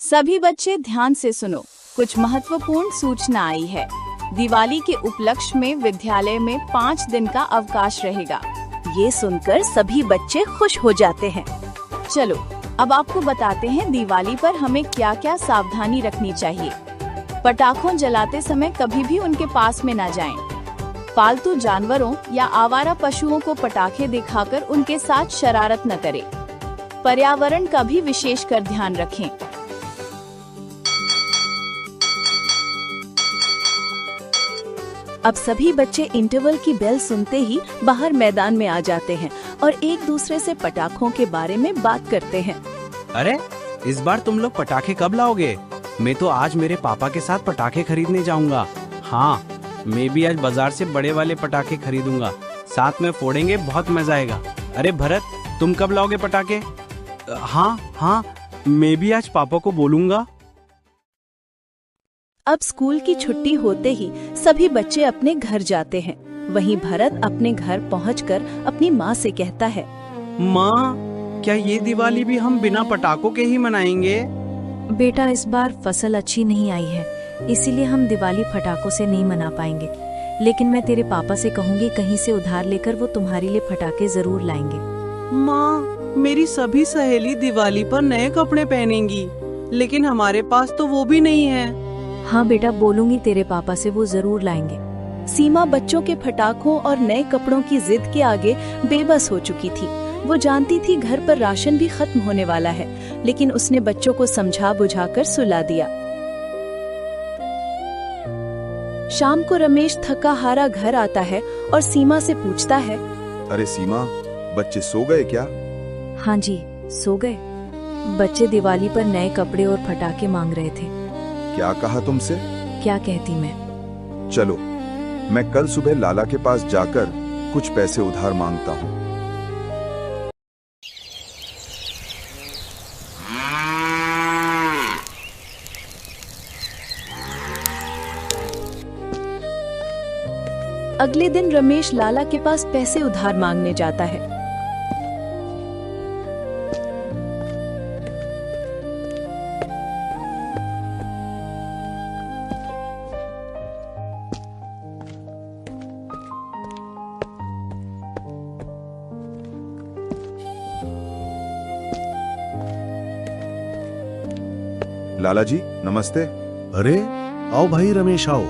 सभी बच्चे ध्यान से सुनो, कुछ महत्वपूर्ण सूचना आई है। दिवाली के उपलक्ष्य में विद्यालय में 5 दिन का अवकाश रहेगा। ये सुनकर सभी बच्चे खुश हो जाते हैं। चलो अब आपको बताते हैं दिवाली पर हमें क्या क्या सावधानी रखनी चाहिए। पटाखों जलाते समय कभी भी उनके पास में न जाएं। पालतू जानवरों या आवारा पशुओं को पटाखे दिखाकर उनके साथ शरारत न करें। पर्यावरण का भी विशेष कर ध्यान रखें। अब सभी बच्चे इंटरवल की बेल सुनते ही बाहर मैदान में आ जाते हैं और एक दूसरे से पटाखों के बारे में बात करते हैं। अरे इस बार तुम लोग पटाखे कब लाओगे? मैं तो आज मेरे पापा के साथ पटाखे खरीदने जाऊंगा। हाँ, मैं भी आज बाजार से बड़े वाले पटाखे खरीदूंगा। साथ में फोड़ेंगे, बहुत मजा आएगा। अरे भरत, तुम कब लाओगे पटाखे? हाँ, मैं भी आज पापा को बोलूंगा। अब स्कूल की छुट्टी होते ही सभी बच्चे अपने घर जाते हैं। वहीं भरत अपने घर पहुंचकर अपनी माँ से कहता है, माँ, क्या ये दिवाली भी हम बिना पटाखों के ही मनाएंगे? बेटा, इस बार फसल अच्छी नहीं आई है, इसीलिए हम दिवाली पटाखों से नहीं मना पाएंगे। लेकिन मैं तेरे पापा से कहूँगी, कहीं से उधार लेकर वो तुम्हारे लिए पटाखे जरूर लाएंगे। माँ, मेरी सभी सहेली दिवाली पर नए कपड़े पहनेंगी, लेकिन हमारे पास तो वो भी नहीं है। हाँ बेटा, बोलूंगी तेरे पापा से, वो जरूर लाएंगे। सीमा बच्चों के पटाखों और नए कपड़ों की जिद के आगे बेबस हो चुकी थी। वो जानती थी घर पर राशन भी खत्म होने वाला है, लेकिन उसने बच्चों को समझा बुझाकर सुला दिया। शाम को रमेश थका हारा घर आता है और सीमा से पूछता है, अरे सीमा, बच्चे सो गए क्या? हाँ जी, सो गए। बच्चे दिवाली पर नए कपड़े और पटाखे मांग रहे थे। क्या कहा तुमसे? क्या कहती मैं? चलो, मैं कल सुबह लाला के पास जाकर कुछ पैसे उधार मांगता हूँ। अगले दिन रमेश लाला के पास पैसे उधार मांगने जाता है। लाला जी नमस्ते। अरे आओ भाई रमेश, आओ।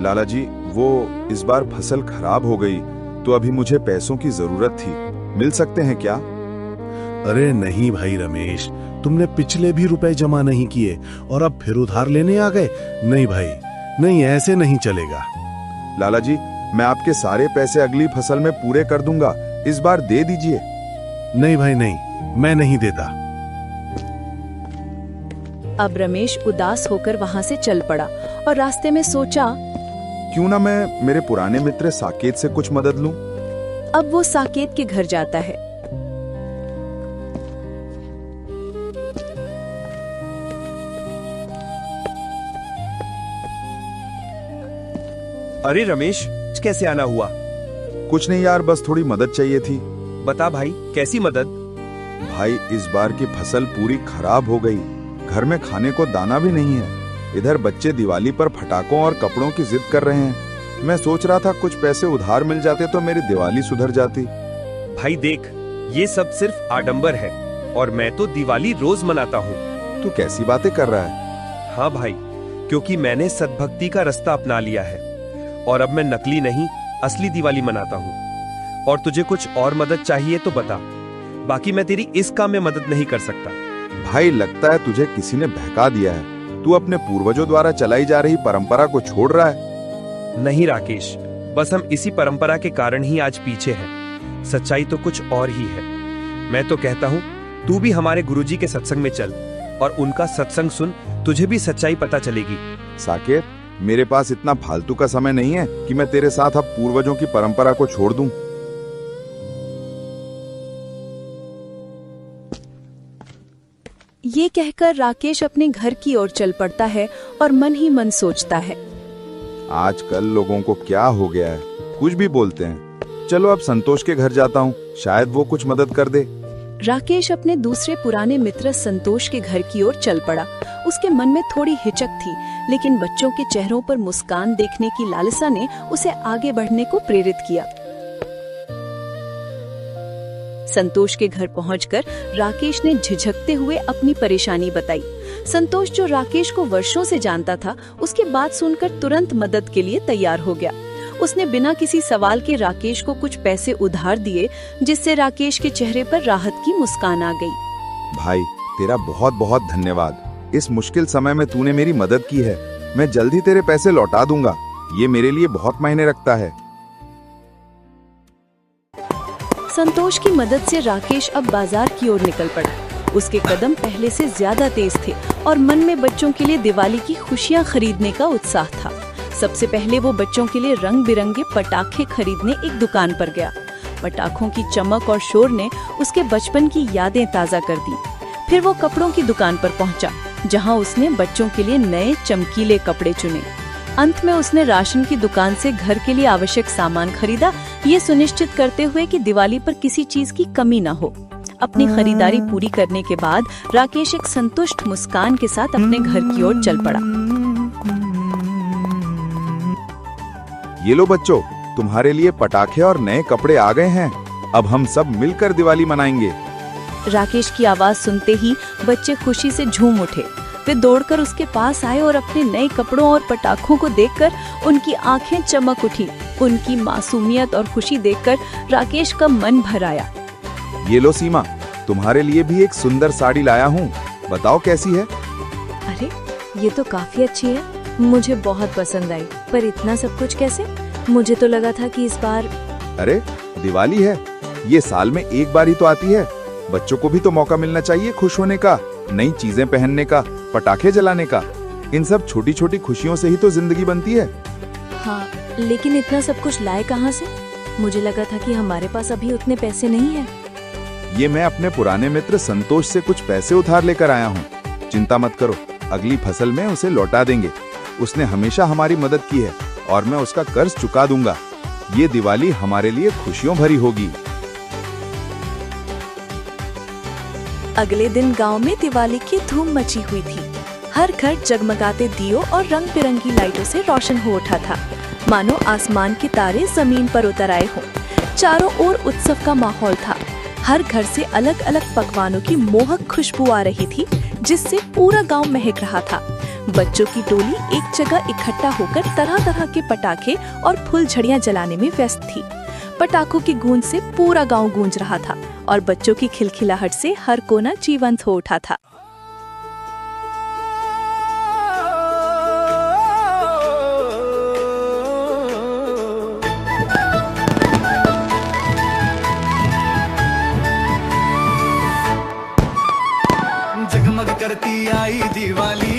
लाला जी, वो इस बार फसल खराब हो गई, तो अभी मुझे पैसों की जरूरत थी। मिल सकते हैं क्या? अरे नहीं भाई रमेश, तुमने पिछले भी रुपए जमा नहीं किए और अब फिर उधार लेने आ गए। नहीं भाई, नहीं, ऐसे नहीं चलेगा। लाला जी, मैं आपके सारे पैसे अगली फसल में पूरे कर दूंगा, इस बार दे दीजिए। नहीं भाई नहीं, मैं नहीं देता। अब रमेश उदास होकर वहां से चल पड़ा और रास्ते में सोचा, क्यों ना मैं मेरे पुराने मित्र साकेत से कुछ मदद लूं। अब वो साकेत के घर जाता है। अरे रमेश, कैसे आना हुआ? कुछ नहीं यार, बस थोड़ी मदद चाहिए थी। बता भाई, कैसी मदद? भाई, इस बार की फसल पूरी खराब हो गई, घर में खाने को दाना भी नहीं है। इधर बच्चे दिवाली पर पटाखों और कपड़ों की जिद कर रहे हैं। मैं सोच रहा था कुछ पैसे उधार मिल जाते तो मेरी दिवाली सुधर जाती। भाई देख, ये सब सिर्फ आडंबर है और मैं तो दिवाली रोज मनाता हूँ। तू कैसी बातें कर रहा है? हाँ भाई, क्योंकि मैंने सद्भक्ति का रास्ता अपना लिया है और अब मैं नकली नहीं, असली दिवाली मनाता हूँ। और तुझे कुछ और मदद चाहिए तो बता, बाकी मैं तेरी इस काम में मदद नहीं कर सकता। भाई, लगता है तुझे किसी ने बहका दिया है। तू अपने पूर्वजों द्वारा चलाई जा रही परंपरा को छोड़ रहा है। नहीं राकेश, बस हम इसी परंपरा के कारण ही आज पीछे हैं। सच्चाई तो कुछ और ही है। मैं तो कहता हूँ तू भी हमारे गुरुजी के सत्संग में चल और उनका सत्संग सुन, तुझे भी सच्चाई पता चलेगी। साकेत, मेरे पास इतना फालतू का समय नहीं है कि मैं तेरे साथ अब पूर्वजों की परंपरा को छोड़ दूं। ये कहकर राकेश अपने घर की ओर चल पड़ता है और मन ही मन सोचता है, आजकल लोगों को क्या हो गया है, कुछ भी बोलते हैं। चलो अब संतोष के घर जाता हूँ, शायद वो कुछ मदद कर दे। राकेश अपने दूसरे पुराने मित्र संतोष के घर की ओर चल पड़ा। उसके मन में थोड़ी हिचक थी, लेकिन बच्चों के चेहरों पर मुस्कान देखने की लालसा ने उसे आगे बढ़ने को प्रेरित किया। संतोष के घर पहुंचकर राकेश ने झिझकते हुए अपनी परेशानी बताई। संतोष, जो राकेश को वर्षों से जानता था, उसकी बात सुनकर तुरंत मदद के लिए तैयार हो गया। उसने बिना किसी सवाल के राकेश को कुछ पैसे उधार दिए, जिससे राकेश के चेहरे पर राहत की मुस्कान आ गई। भाई, तेरा बहुत बहुत धन्यवाद। इस मुश्किल समय में तूने मेरी मदद की है। मैं जल्द ही तेरे पैसे लौटा दूंगा। ये मेरे लिए बहुत मायने रखता है। संतोष की मदद से राकेश अब बाजार की ओर निकल पड़ा। उसके कदम पहले से ज्यादा तेज थे और मन में बच्चों के लिए दिवाली की खुशियां खरीदने का उत्साह था। सबसे पहले वो बच्चों के लिए रंग बिरंगे पटाखे खरीदने एक दुकान पर गया। पटाखों की चमक और शोर ने उसके बचपन की यादें ताजा कर दी। फिर वो कपड़ों की दुकान पर पहुंचा, जहां उसने बच्चों के लिए नए चमकीले कपड़े चुने। अंत में उसने राशन की दुकान से घर के लिए आवश्यक सामान खरीदा, ये सुनिश्चित करते हुए कि दिवाली पर किसी चीज की कमी न हो। अपनी खरीदारी पूरी करने के बाद राकेश एक संतुष्ट मुस्कान के साथ अपने घर की ओर चल पड़ा। ये लो बच्चों, तुम्हारे लिए पटाखे और नए कपड़े आ गए हैं। अब हम सब मिलकर दिवाली मनाएंगे। राकेश की आवाज सुनते ही बच्चे खुशी से झूम उठे। वे दौड़कर उसके पास आए और अपने नए कपड़ों और पटाखों को देखकर उनकी आंखें चमक उठी। उनकी मासूमियत और खुशी देखकर राकेश का मन भर आया। ये लो सीमा, तुम्हारे लिए भी एक सुंदर साड़ी लाया हूँ। बताओ कैसी है? अरे, ये तो काफी अच्छी है। मुझे बहुत पसंद आई, पर इतना सब कुछ कैसे? मुझे तो लगा था कि इस बार। अरे, दिवाली है, ये साल में एक बार ही तो आती है। बच्चों को भी तो मौका मिलना चाहिए खुश होने का, नई चीजें पहनने का, पटाखे जलाने का। इन सब छोटी छोटी खुशियों से ही तो जिंदगी बनती है। हाँ, लेकिन इतना सब कुछ लाए कहाँ से? मुझे लगा था कि हमारे पास अभी उतने पैसे नहीं है। ये मैं अपने पुराने मित्र संतोष से कुछ पैसे उधार लेकर आया हूँ। चिंता मत करो, अगली फसल में उसे लौटा देंगे। उसने हमेशा हमारी मदद की है और मैं उसका कर्ज चुका दूंगा। ये दिवाली हमारे लिए खुशियों भरी होगी। अगले दिन गांव में दिवाली की धूम मची हुई थी। हर घर जगमगाते दियों और रंग बिरंगी लाइटों से रोशन हो उठा था, मानो आसमान के तारे जमीन पर उतर आए हों। चारों ओर उत्सव का माहौल था। हर घर से अलग अलग पकवानों की मोहक खुशबू आ रही थी, जिससे पूरा गांव महक रहा था। बच्चों की टोली एक जगह इकट्ठा होकर तरह तरह के पटाखे और फुलझड़ियां जलाने में व्यस्त थी। पटाखों की गूंज से पूरा गांव गूंज रहा था और बच्चों की खिलखिलाहट से हर कोना जीवंत हो उठा था। जगमग करती आई दिवाली,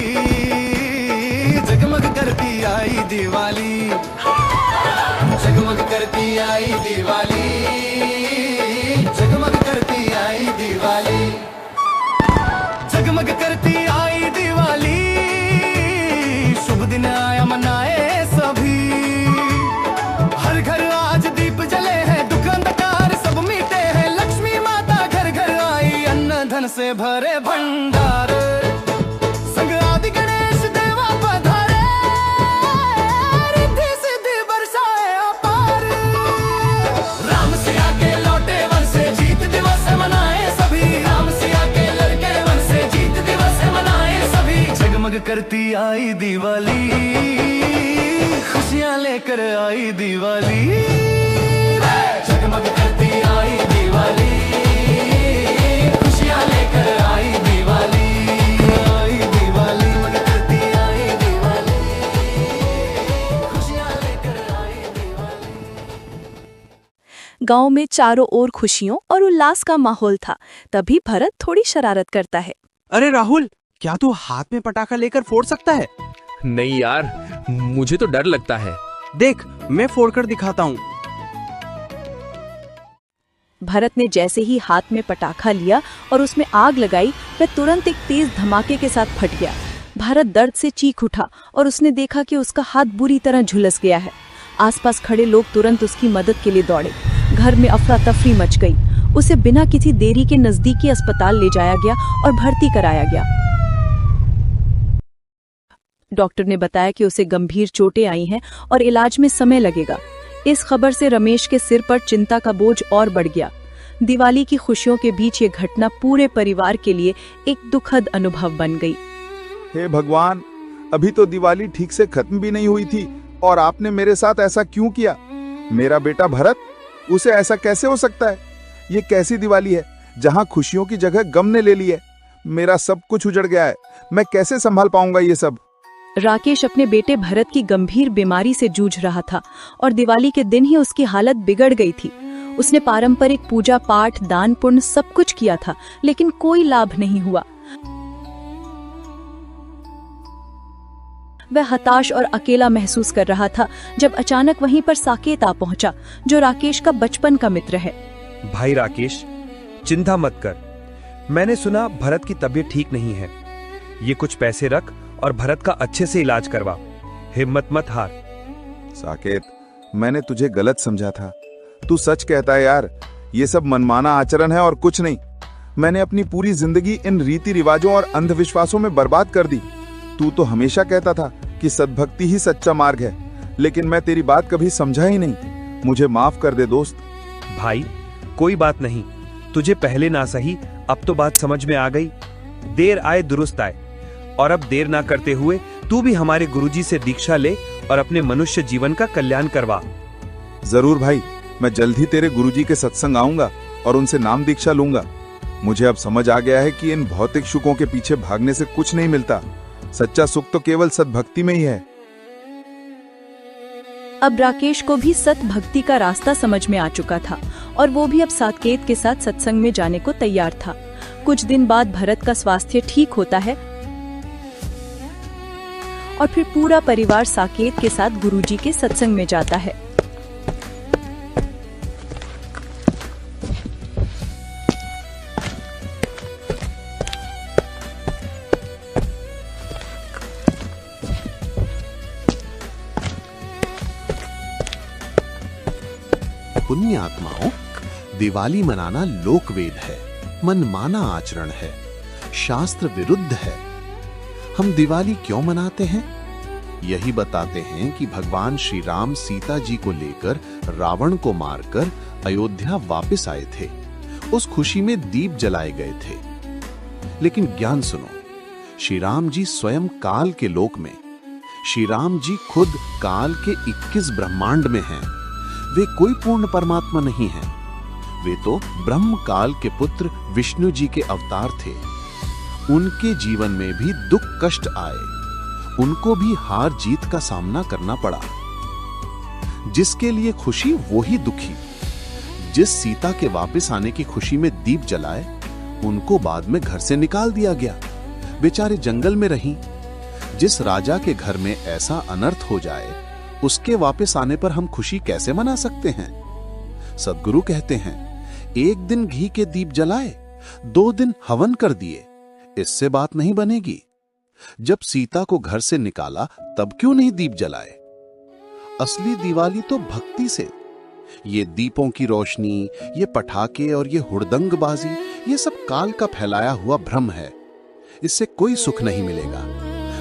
जगमग करती आई दिवाली, जगमग करती आई दिवाली, जगमग करती आई दिवाली, जगमग करती आई दिवाली। शुभ दिन आया मनाए सभी, हर घर आज दीप जले हैं, दुख अंधकार सब मिटे हैं। लक्ष्मी माता घर घर आई, अन्न धन से भरे भंडार। संग आदि गणेश देवा पधारे, रिद्धि सिद्धि बरसाए अपार। राम सिया के लौटे वन से, जीत दिवस मनाए सभी। राम सिया के लड़के वन से, जीत दिवस मनाए सभी। जगमग करती आई दिवाली, खुशियां लेकर आई दिवाली। जगमग करती आई दिवाली, खुशियां लेकर आई दिवाली, आई दिवाली। जगमग करती आई दिवाली, खुशियां लेकर आई दिवाली। गांव में चारों ओर खुशियों और उल्लास का माहौल था। तभी भरत थोड़ी शरारत करता है। अरे राहुल, क्या तू हाथ में पटाखा लेकर फोड़ सकता है? नहीं यार, मुझे तो डर लगता है। देख, मैं फोड़कर दिखाता हूँ। भरत ने जैसे ही हाथ में पटाखा लिया और उसमें आग लगाई, वह तुरंत एक तेज धमाके के साथ फट गया। भरत दर्द से चीख उठा और उसने देखा कि उसका हाथ बुरी तरह झुलस गया है। आसपास खड़े लोग तुरंत उसकी मदद के लिए दौड़े। घर में अफरा तफरी मच गई। उसे बिना किसी देरी के नजदीकी अस्पताल ले जाया गया और भर्ती कराया गया। डॉक्टर ने बताया कि उसे गंभीर चोटें आई हैं और इलाज में समय लगेगा। इस खबर से रमेश के सिर पर चिंता का बोझ और बढ़ गया। दिवाली की खुशियों के बीच ये घटना पूरे परिवार के लिए एक दुखद अनुभव बन गई। हे भगवान, अभी तो दिवाली ठीक से खत्म भी नहीं हुई थी और आपने मेरे साथ ऐसा क्यों किया? मेरा बेटा भरत, उसे ऐसा कैसे हो सकता है? ये कैसी दिवाली है जहाँ खुशियों की जगह गम ने ले ली है? मेरा सब कुछ उजड़ गया है, मैं कैसे संभाल पाऊंगा ये सब? राकेश अपने बेटे भरत की गंभीर बीमारी से जूझ रहा था और दिवाली के दिन ही उसकी हालत बिगड़ गई थी। उसने पारंपरिक पूजा पाठ, दान पुण्य सब कुछ किया था, लेकिन कोई लाभ नहीं हुआ। वह हताश और अकेला महसूस कर रहा था जब अचानक वहीं पर साकेत आ पहुंचा, जो राकेश का बचपन का मित्र है। भाई राकेश, चिंता मत कर। मैंने सुना भरत की तबीयत ठीक नहीं है। ये कुछ पैसे रख और भरत का अच्छे से इलाज करवा। हिम्मत मत हार। साकेत, मैंने तुझे गलत समझा था। तू सच कहता है यार, ये सब मनमाना आचरण है और कुछ नहीं। मैंने अपनी पूरी जिंदगी इन रीति रिवाजों और अंधविश्वासों में बर्बाद कर दी। तू तो हमेशा कहता था कि सद्भक्ति ही सच्चा मार्ग है, लेकिन मैं तेरी बात कभी समझा ही नहीं। मुझे माफ कर दे दोस्त। भाई, कोई बात नहीं। तुझे पहले ना सही, अब तो बात समझ में आ गई। देर आए दुरुस्त आए, और अब देर ना करते हुए तू भी हमारे गुरुजी से दीक्षा ले और अपने मनुष्य जीवन का कल्याण करवा। जरूर भाई, मैं जल्द ही तेरे गुरुजी के सत्संग आऊंगा और उनसे नाम दीक्षा लूंगा। मुझे अब समझ आ गया है कि इन भौतिक सुखों के पीछे भागने से कुछ नहीं मिलता। सच्चा सुख तो केवल सद्भक्ति में ही है। अब राकेश को भी सत भक्ति का रास्ता समझ में आ चुका था और वो भी अब साकेत के साथ सत्संग में जाने को तैयार था। कुछ दिन बाद भरत का स्वास्थ्य ठीक होता है और फिर पूरा परिवार साकेत के साथ गुरुजी के सत्संग में जाता है। पुण्य आत्माओं, दिवाली मनाना लोकवेद है, मनमाना आचरण है, शास्त्र विरुद्ध है। हम दिवाली क्यों मनाते हैं? यही बताते हैं कि भगवान श्री राम सीता जी को लेकर रावण को मारकर अयोध्या वापस आए थे। उस खुशी में दीप जलाए गए थे। लेकिन ज्ञान सुनो, श्री राम जी स्वयं काल के लोक में, श्री राम जी खुद काल के 21 ब्रह्मांड में हैं। वे कोई पूर्ण परमात्मा नहीं हैं। वे तो ब्रह्म काल के पुत्र विष्णु जी के अवतार थे। उनके जीवन में भी दुख कष्ट आए, उनको भी हार जीत का सामना करना पड़ा। जिसके लिए खुशी वो ही दुखी। जिस सीता के वापस आने की खुशी में दीप जलाए, उनको बाद में घर से निकाल दिया गया, बेचारे जंगल में रहीं। जिस राजा के घर में ऐसा अनर्थ हो जाए, उसके वापस आने पर हम खुशी कैसे मना सकते हैं? सद्गुरु कहते हैं, एक दिन घी के दीप जलाए, 2 दिन हवन कर दिए, इससे बात नहीं बनेगी। जब सीता को घर से निकाला तब क्यों नहीं दीप जलाए? असली दिवाली तो भक्ति से। ये दीपों की रोशनी, ये पटाखे और ये हुड़दंगबाजी, ये सब काल का फैलाया हुआ भ्रम है। इससे कोई सुख नहीं मिलेगा,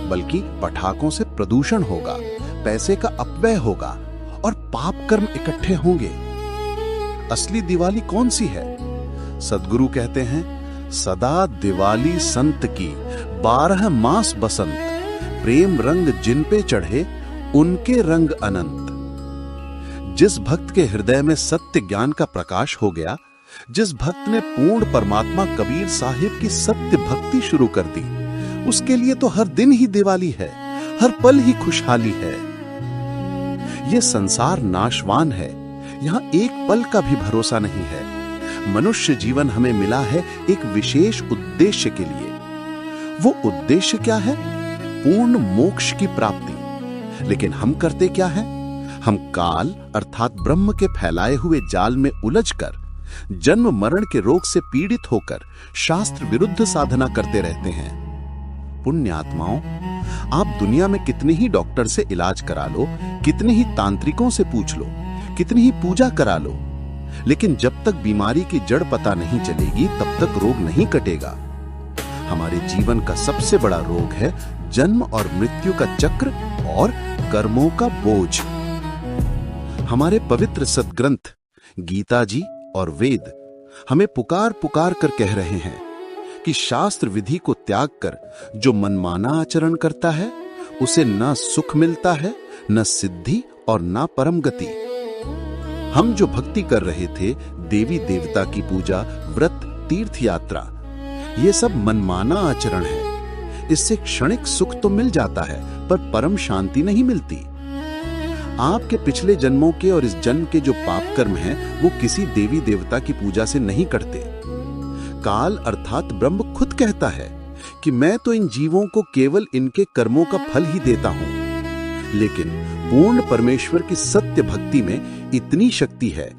बल्कि पटाखों से प्रदूषण होगा, पैसे का अपव्यय होगा और पाप कर्म इकट्ठे होंगे। असली दिवाली कौन सी है? सद्गुरु कहते हैं, सदा दिवाली संत की, 12 मास बसंत, प्रेम रंग जिन पे चढ़े, उनके रंग अनंत। जिस भक्त के हृदय में सत्य ज्ञान का प्रकाश हो गया, जिस भक्त ने पूर्ण परमात्मा कबीर साहिब की सत्य भक्ति शुरू कर दी, उसके लिए तो हर दिन ही दिवाली है, हर पल ही खुशहाली है। ये संसार नाशवान है, यहाँ एक पल का भी भरोसा नहीं है। मनुष्य जीवन हमें मिला है एक विशेष उद्देश्य के लिए। वो उद्देश्य क्या है? पूर्ण मोक्ष की प्राप्ति। लेकिन हम करते क्या है? हम काल अर्थात ब्रह्म के फैलाए हुए जाल में उलझकर, जन्म मरण के रोग से पीड़ित होकर शास्त्र विरुद्ध साधना करते रहते हैं। पुण्यात्माओं, आप दुनिया में कितने ही डॉक्टर से इलाज करा लो, कितने ही तांत्रिकों से पूछ लो, कितनी ही पूजा करा लो, लेकिन जब तक बीमारी की जड़ पता नहीं चलेगी तब तक रोग नहीं कटेगा। हमारे जीवन का सबसे बड़ा रोग है जन्म और मृत्यु का चक्र और कर्मों का बोझ। हमारे पवित्र सद्ग्रंथ गीता जी और वेद हमें पुकार पुकार कर कह रहे हैं कि शास्त्र विधि को त्याग कर जो मनमाना आचरण करता है उसे न सुख मिलता है, न सिद्धि और न परम गति। हम जो भक्ति कर रहे थे, देवी देवता की पूजा, व्रत, तीर्थ यात्रा, ये सब मनमाना आचरण है। इससे क्षणिक सुख तो मिल जाता है पर परम शांति नहीं मिलती। आपके पिछले जन्मों के और इस जन्म के जो पाप कर्म हैं, वो किसी देवी देवता की पूजा से नहीं कटते। काल अर्थात ब्रह्म खुद कहता है कि मैं तो इन जीवों को केवल इनके कर्मों का फल ही देता हूं। लेकिन पूर्ण परमेश्वर की सत्य भक्ति में इतनी शक्ति है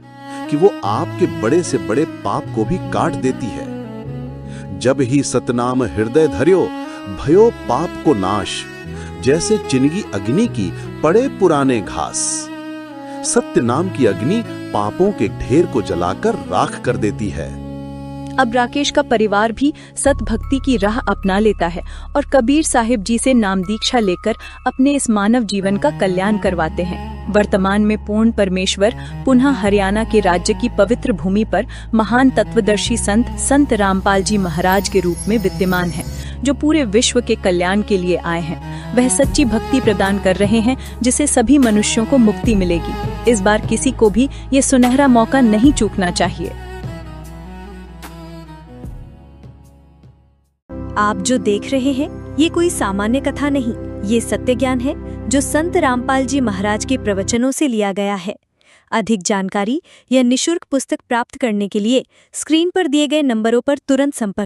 कि वो आपके बड़े से बड़े पाप को भी काट देती है। जब ही सतनाम हृदय धर्यो, भयो पाप को नाश, जैसे चिनगी अग्नि की पड़े पुराने घास। सत्य नाम की अग्नि पापों के ढेर को जलाकर राख कर देती है। अब राकेश का परिवार भी सत भक्ति की राह अपना लेता है और कबीर साहिब जी से नाम दीक्षा लेकर अपने इस मानव जीवन का कल्याण करवाते हैं। वर्तमान में पूर्ण परमेश्वर पुनः हरियाणा के राज्य की पवित्र भूमि पर महान तत्वदर्शी संत रामपाल जी महाराज के रूप में विद्यमान है, जो पूरे विश्व के कल्याण के लिए आए हैं। वह सच्ची भक्ति प्रदान कर रहे हैं जिससे सभी मनुष्यों को मुक्ति मिलेगी। इस बार किसी को भी ये सुनहरा मौका नहीं चूकना चाहिए। आप जो देख रहे हैं ये कोई सामान्य कथा नहीं, ये सत्य ज्ञान है जो संत रामपाल जी महाराज के प्रवचनों से लिया गया है। अधिक जानकारी या निशुल्क पुस्तक प्राप्त करने के लिए स्क्रीन पर दिए गए नंबरों पर तुरंत संपर्क